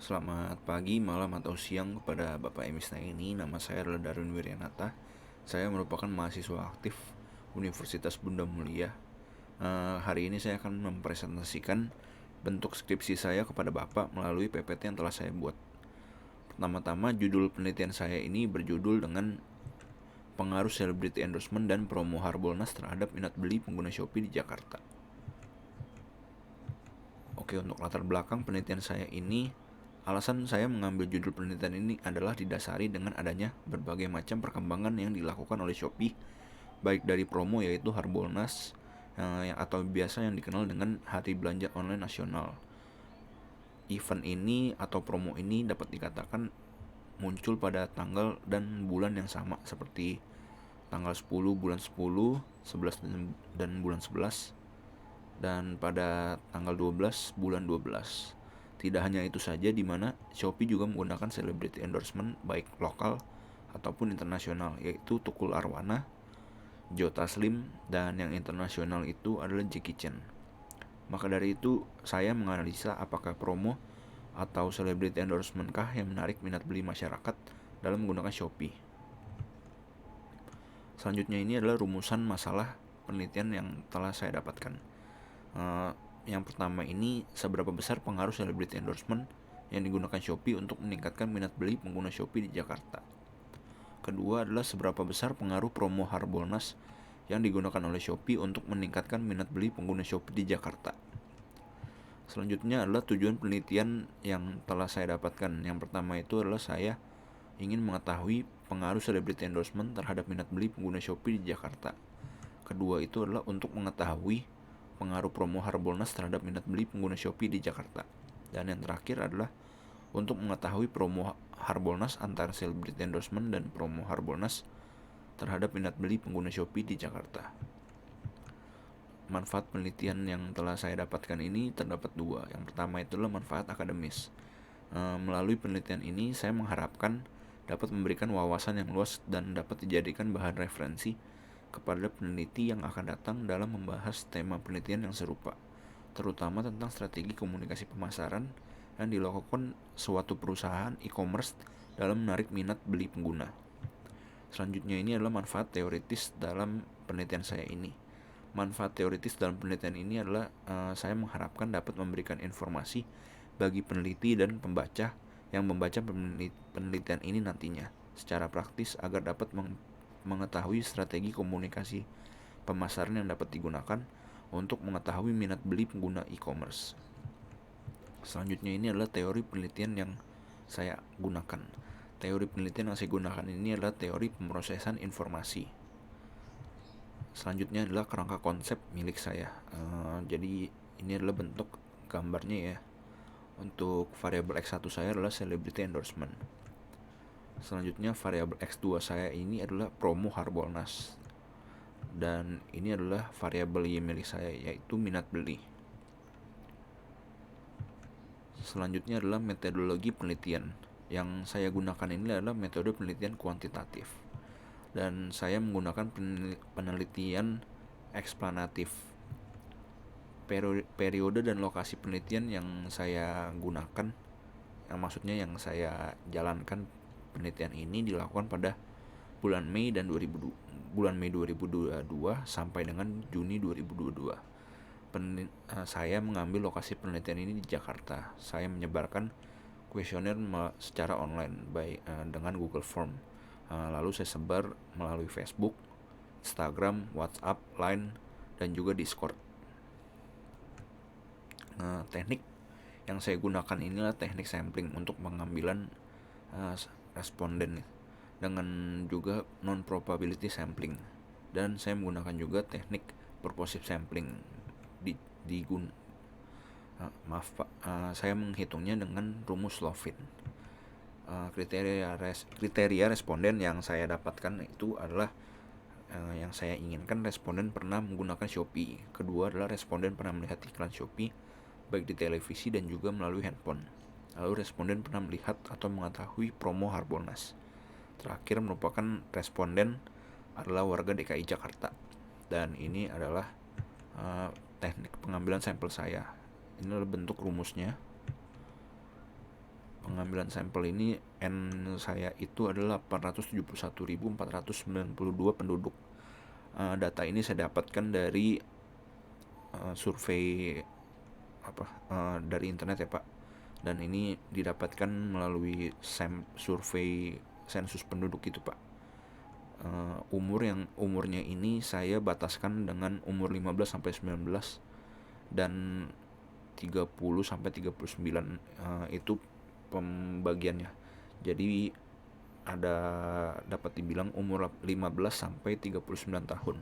Selamat pagi, malam, atau siang kepada Bapak Emisna ini. Nama saya adalah Darwin Wiryanata. Saya merupakan mahasiswa aktif Universitas Bunda Mulia. Hari ini saya akan mempresentasikan bentuk skripsi saya kepada Bapak melalui PPT yang telah saya buat. Pertama-tama, judul penelitian saya ini berjudul dengan pengaruh celebrity endorsement dan promo Harbolnas terhadap minat beli pengguna Shopee di Jakarta. Oke, untuk latar belakang penelitian saya ini, alasan saya mengambil judul penelitian ini adalah didasari dengan adanya berbagai macam perkembangan yang dilakukan oleh Shopee, baik dari promo yaitu Harbolnas atau biasa yang dikenal dengan Hari Belanja Online Nasional. Event ini atau promo ini dapat dikatakan muncul pada tanggal dan bulan yang sama, seperti tanggal 10 bulan 10, 11 dan bulan 11, dan pada tanggal 12 bulan 12. Tidak hanya itu saja, di mana Shopee juga menggunakan celebrity endorsement baik lokal ataupun internasional, yaitu Tukul Arwana, Joe Taslim, dan yang internasional itu adalah Jackie Chan. Maka dari itu, saya menganalisa apakah promo atau celebrity endorsement kah yang menarik minat beli masyarakat dalam menggunakan Shopee. Selanjutnya ini adalah rumusan masalah penelitian yang telah saya dapatkan. Yang pertama ini, seberapa besar pengaruh celebrity endorsement yang digunakan Shopee untuk meningkatkan minat beli pengguna Shopee di Jakarta. Kedua adalah seberapa besar pengaruh promo Harbolnas yang digunakan oleh Shopee untuk meningkatkan minat beli pengguna Shopee di Jakarta. Selanjutnya adalah tujuan penelitian yang telah saya dapatkan. Yang pertama itu adalah saya ingin mengetahui pengaruh celebrity endorsement terhadap minat beli pengguna Shopee di Jakarta. Kedua itu adalah untuk mengetahui pengaruh promo Harbolnas terhadap minat beli pengguna Shopee di Jakarta. Dan yang terakhir adalah untuk mengetahui promo Harbolnas antara celebrity endorsement dan promo Harbolnas terhadap minat beli pengguna Shopee di Jakarta. Manfaat penelitian yang telah saya dapatkan ini terdapat dua. Yang pertama itu adalah manfaat akademis. Melalui penelitian ini saya mengharapkan dapat memberikan wawasan yang luas dan dapat dijadikan bahan referensi kepada peneliti yang akan datang dalam membahas tema penelitian yang serupa, terutama tentang strategi komunikasi pemasaran yang dilakukan suatu perusahaan e-commerce dalam menarik minat beli pengguna. Selanjutnya ini adalah manfaat teoritis dalam penelitian saya ini. Manfaat teoritis dalam penelitian ini adalah saya mengharapkan dapat memberikan informasi bagi peneliti dan pembaca yang membaca penelitian ini nantinya secara praktis agar dapat mengetahui strategi komunikasi pemasaran yang dapat digunakan untuk mengetahui minat beli pengguna e-commerce. Selanjutnya ini adalah teori penelitian yang saya gunakan. Teori penelitian yang saya gunakan ini adalah teori pemrosesan informasi. Selanjutnya adalah kerangka konsep milik saya. Jadi ini adalah bentuk gambarnya ya. Untuk variabel X1 saya adalah celebrity endorsement. Selanjutnya variabel X2 saya ini adalah promo Harbolnas. Dan ini adalah variabel Y milik saya, yaitu minat beli. Selanjutnya adalah metodologi penelitian. Yang saya gunakan ini adalah metode penelitian kuantitatif. Dan saya menggunakan penelitian eksplanatif. Periode dan lokasi penelitian yang saya gunakan, maksudnya yang saya jalankan penelitian ini dilakukan pada bulan Mei 2022 sampai dengan Juni 2022. Saya mengambil lokasi penelitian ini di Jakarta. Saya menyebarkan kuesioner secara online dengan Google Form. Lalu saya sebar melalui Facebook, Instagram, WhatsApp, Line, dan juga Discord. Teknik yang saya gunakan inilah teknik sampling untuk pengambilan responden dengan juga non-probability sampling, dan saya menggunakan juga teknik purposive sampling saya menghitungnya dengan rumus Lovin. Kriteria responden yang saya dapatkan itu adalah yang saya inginkan responden pernah menggunakan Shopee. Kedua adalah responden pernah melihat iklan Shopee baik di televisi dan juga melalui handphone. Lalu responden pernah melihat atau mengetahui promo Harbolnas. Terakhir merupakan responden adalah warga DKI Jakarta. Dan ini adalah teknik pengambilan sampel saya. Ini adalah bentuk rumusnya. pengambilan sampel ini N saya itu adalah 871.492 penduduk. Data ini saya dapatkan dari survei dari internet ya Pak, dan ini didapatkan melalui survei sensus penduduk itu Pak. Umurnya ini saya bataskan dengan umur 15 sampai 19 dan 30 sampai 39 itu pembagiannya. Jadi dapat dibilang umur 15 sampai 39 tahun.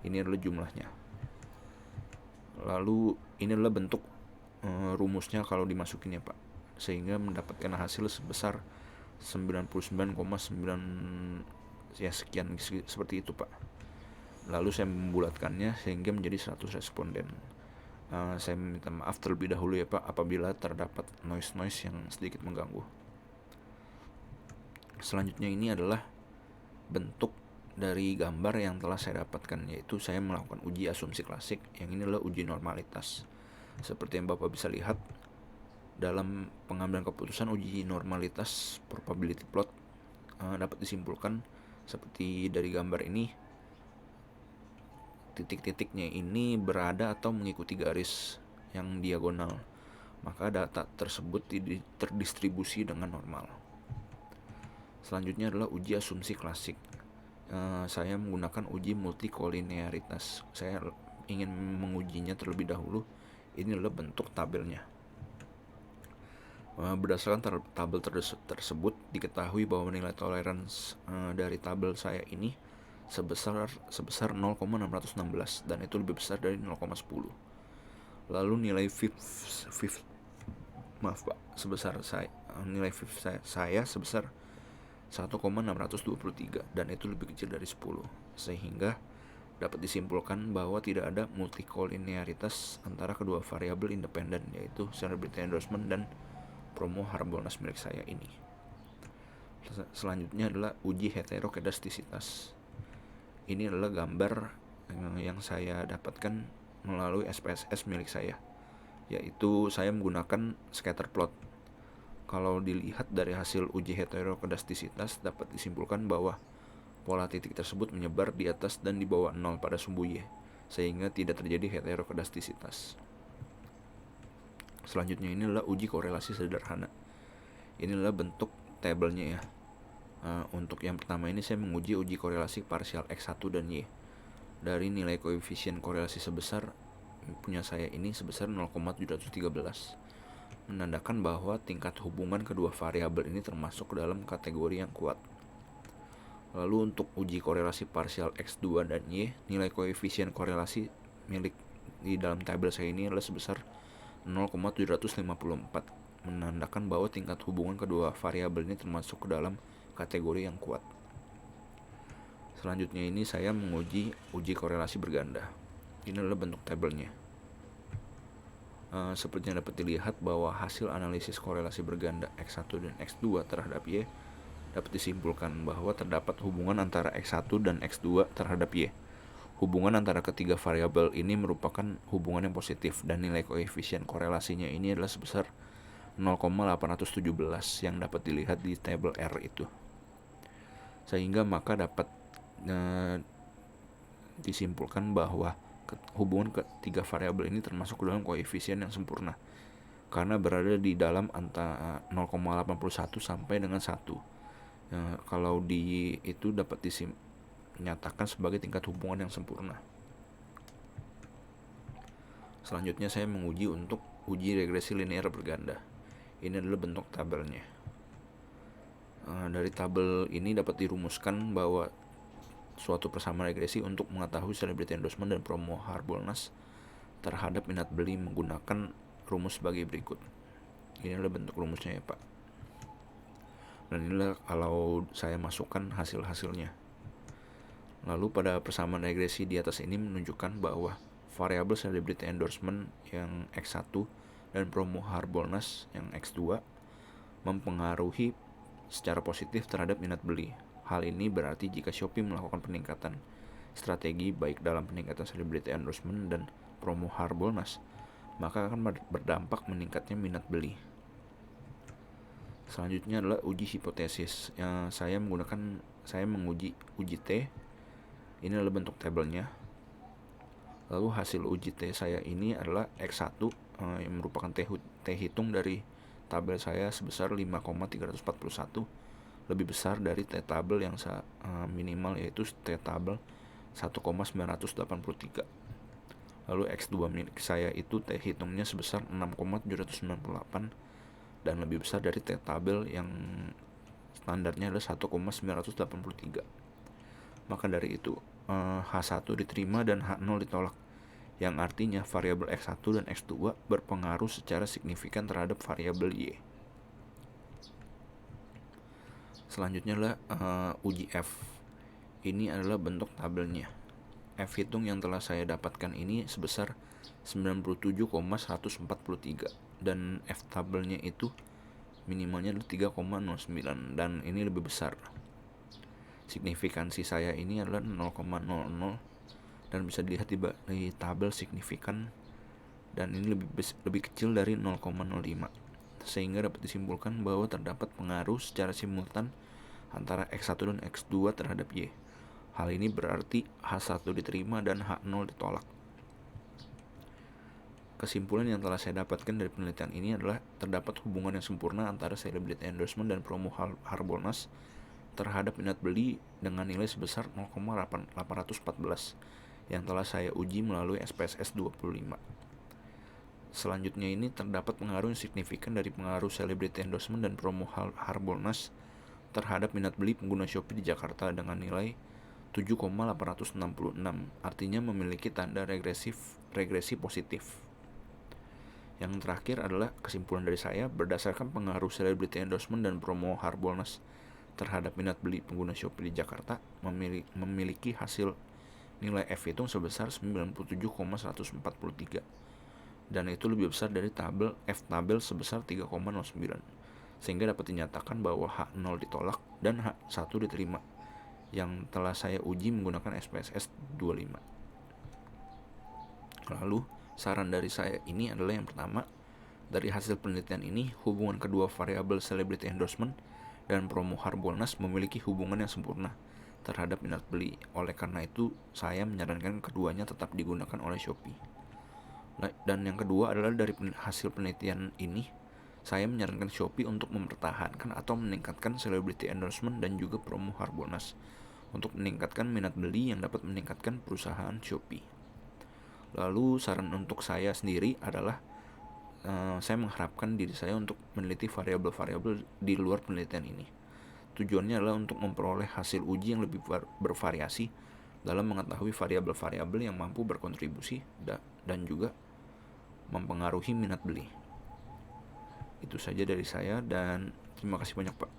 Ini adalah jumlahnya. Lalu ini adalah bentuk rumusnya kalau dimasukin ya Pak, sehingga mendapatkan hasil sebesar 99,9 ya sekian seperti itu Pak. Lalu saya membulatkannya sehingga menjadi 100 responden. Saya minta maaf terlebih dahulu ya Pak apabila terdapat noise yang sedikit mengganggu. Selanjutnya ini adalah bentuk dari gambar yang telah saya dapatkan, yaitu saya melakukan uji asumsi klasik, yang ini adalah uji normalitas. Seperti yang Bapak bisa lihat dalam pengambilan keputusan uji normalitas probability plot, dapat disimpulkan seperti dari gambar ini, titik-titiknya ini berada atau mengikuti garis yang diagonal, maka data tersebut terdistribusi dengan normal. Selanjutnya adalah uji asumsi klasik. Saya menggunakan uji multikolinearitas. Saya ingin mengujinya terlebih dahulu. Ini adalah bentuk tabelnya. Berdasarkan tabel tersebut diketahui bahwa nilai toleransi dari tabel saya ini sebesar 0,616 dan itu lebih besar dari 0,10. Lalu nilai nilai fifth saya sebesar 1,623 dan itu lebih kecil dari 10, sehingga dapat disimpulkan bahwa tidak ada multikolinearitas antara kedua variabel independen, yaitu celebrity endorsement dan promo harbolnas milik saya ini. Selanjutnya adalah uji heterokedastisitas. Ini adalah gambar yang saya dapatkan melalui SPSS milik saya, yaitu saya menggunakan scatter plot. Kalau dilihat dari hasil uji heterokedastisitas dapat disimpulkan bahwa pola titik tersebut menyebar di atas dan di bawah 0 pada sumbu Y, sehingga tidak terjadi heterokedastisitas. Selanjutnya ini adalah uji korelasi sederhana. Ini adalah bentuk tabelnya ya. Untuk yang pertama ini saya menguji uji korelasi parsial X1 dan Y. Dari nilai koefisien korelasi punya saya ini sebesar 0,713, menandakan bahwa tingkat hubungan kedua variabel ini termasuk dalam kategori yang kuat. Lalu untuk uji korelasi parsial X2 dan Y, nilai koefisien korelasi milik di dalam tabel saya ini adalah sebesar 0,754, menandakan bahwa tingkat hubungan kedua variabel ini termasuk ke dalam kategori yang kuat. Selanjutnya ini saya menguji uji korelasi berganda. Ini adalah bentuk tabelnya. Seperti yang dapat dilihat bahwa hasil analisis korelasi berganda X1 dan X2 terhadap Y dapat disimpulkan bahwa terdapat hubungan antara X1 dan X2 terhadap Y. Hubungan antara ketiga variabel ini merupakan hubungan yang positif dan nilai koefisien korelasinya ini adalah sebesar 0,817 yang dapat dilihat di tabel R itu. Sehingga maka dapat disimpulkan bahwa hubungan ketiga variabel ini termasuk dalam koefisien yang sempurna karena berada di dalam antara 0,81 sampai dengan 1. Kalau itu dapat dinyatakan sebagai tingkat hubungan yang sempurna. Selanjutnya saya menguji untuk uji regresi linear berganda. Ini adalah bentuk tabelnya. Dari tabel ini dapat dirumuskan bahwa suatu persamaan regresi untuk mengetahui celebrity endorsement dan promo harbolnas terhadap minat beli menggunakan rumus sebagai berikut. Ini adalah bentuk rumusnya ya Pak. Dan inilah kalau saya masukkan hasil-hasilnya. Lalu pada persamaan regresi di atas ini menunjukkan bahwa variabel celebrity endorsement yang X1 dan promo harbolnas yang X2 mempengaruhi secara positif terhadap minat beli. Hal ini berarti jika Shopee melakukan peningkatan strategi baik dalam peningkatan celebrity endorsement dan promo harbolnas, maka akan berdampak meningkatnya minat beli. Selanjutnya adalah uji hipotesis. Saya menguji uji T. Ini adalah bentuk tabelnya. Lalu hasil uji T saya ini adalah X1 yang merupakan T hitung dari tabel saya sebesar 5,341, lebih besar dari T tabel yang minimal, yaitu T tabel 1,983. Lalu X2 milik saya itu T hitungnya sebesar 6,798 dan lebih besar dari T tabel yang standarnya adalah 1,983. Maka dari itu H1 diterima dan H0 ditolak, yang artinya variabel X1 dan X2 berpengaruh secara signifikan terhadap variabel Y. Selanjutnya adalah uji F. Ini adalah bentuk tabelnya. F hitung yang telah saya dapatkan ini sebesar 97,143 dan F tabelnya itu minimalnya adalah 3,09 dan ini lebih besar. Signifikansi saya ini adalah 0,00 dan bisa dilihat di tabel signifikan, dan ini lebih kecil dari 0,05, sehingga dapat disimpulkan bahwa terdapat pengaruh secara simultan antara X1 dan X2 terhadap Y. Hal ini berarti H1 diterima dan H0 ditolak. Kesimpulan yang telah saya dapatkan dari penelitian ini adalah terdapat hubungan yang sempurna antara celebrity endorsement dan promo harbolnas terhadap minat beli dengan nilai sebesar 0,814 yang telah saya uji melalui SPSS 25. Selanjutnya ini terdapat pengaruh yang signifikan dari pengaruh celebrity endorsement dan promo harbolnas terhadap minat beli pengguna Shopee di Jakarta dengan nilai 7,866, artinya memiliki tanda regresi positif. Yang terakhir adalah kesimpulan dari saya, berdasarkan pengaruh celebrity endorsement dan promo harbolnas terhadap minat beli pengguna Shopee di Jakarta memiliki hasil nilai F hitung sebesar 97,143 dan itu lebih besar dari tabel F tabel sebesar 3,09, sehingga dapat dinyatakan bahwa H0 ditolak dan H1 diterima yang telah saya uji menggunakan SPSS 25. Lalu saran dari saya ini adalah yang pertama, dari hasil penelitian ini hubungan kedua variabel celebrity endorsement dan promo harbolnas memiliki hubungan yang sempurna terhadap minat beli. Oleh karena itu, saya menyarankan keduanya tetap digunakan oleh Shopee. Dan yang kedua adalah dari hasil penelitian ini, saya menyarankan Shopee untuk mempertahankan atau meningkatkan celebrity endorsement dan juga promo harbolnas untuk meningkatkan minat beli yang dapat meningkatkan perusahaan Shopee. Lalu saran untuk saya sendiri adalah saya mengharapkan diri saya untuk meneliti variabel-variabel di luar penelitian ini. Tujuannya adalah untuk memperoleh hasil uji yang lebih bervariasi dalam mengetahui variabel-variabel yang mampu berkontribusi dan juga mempengaruhi minat beli. Itu saja dari saya dan terima kasih banyak Pak.